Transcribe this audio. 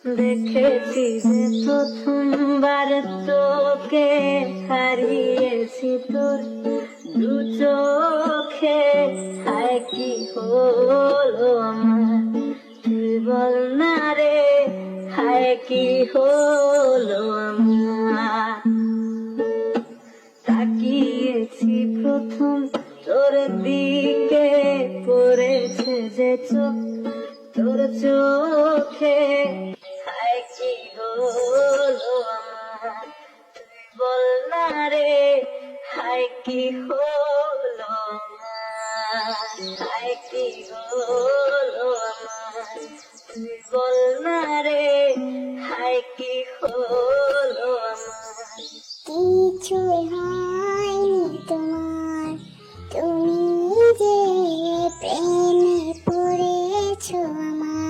দেখেছি যে প্রথমবার তোকে হারিয়েছি তোর দু চোখে, হায় কি হলো আমার তুই বল না রে, হায় কি হলো আমার। তাকিয়েছি প্রথম তোর দিকে, পড়েছে যে চোখ তোর চোখে, হায় কি হলো আমার তুই বল না রে, হায় কি হলো আমার, হায় কি হলো আমার তুই বল না রে, হায় কি হলো আমার। কিছুই হয়নি তোমার, তুমি যে প্রেমে পড়েছো আমার।